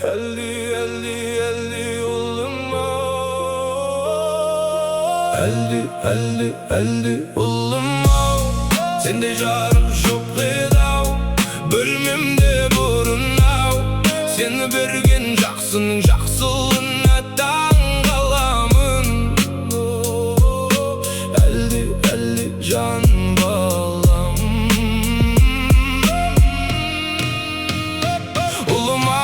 Elli uluma. Elli uluma. Sende jarım çok edav, bölmemde burunnav. Seni bergen jaksının jaksılığına taң kalamın. Elli can balam. Uluma,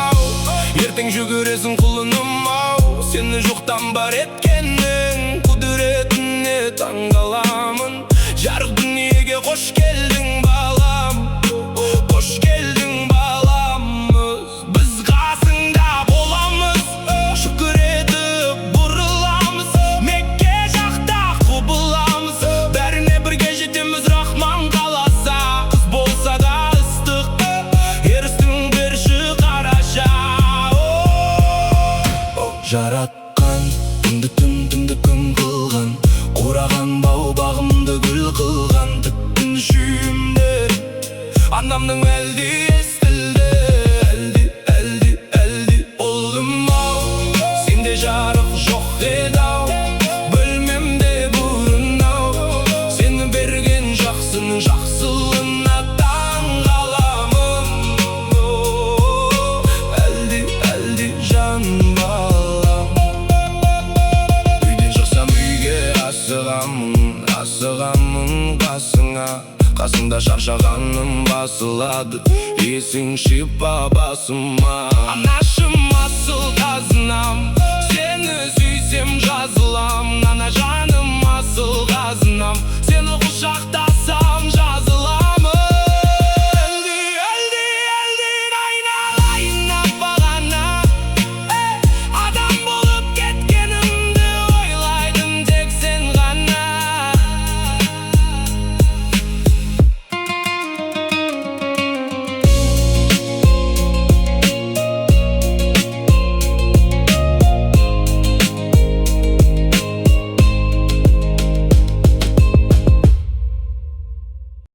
ертең жүгіреsin құлыным ау. Seni жоқтан бар еткенің құдіретіне таң қаламын. Жарық дүниеге қош келдің балам, қош келдің баламыз. Біз қасыңда боламыз, шүкір етіп бұрыламыз. Мекке жақта құбыламыз, бәріне бірге жетеміз рахман қаласа. Қыз болса да ыстық, ерістің берші қараша. Жаратқан түнді күн қылған, қураған бау-бағымды гүл қылған. Тіктің шүйімдер анамның әлді естілді. Әлді ұлым-ау, сенде жарық жоқ еді-ау, бөлмемде бұрын-ау. Сені берген жақсының жақсылығына таң қаламын. Әлді жан балам. Үйден шықсам үйге асығамын қасыңа. Қасыңда шаршағаным басылады, есің шипа басыма. Анашым асыл қазынам, сені сүйсем жазылам. Нана жаным асыл қазынам, сені құшақта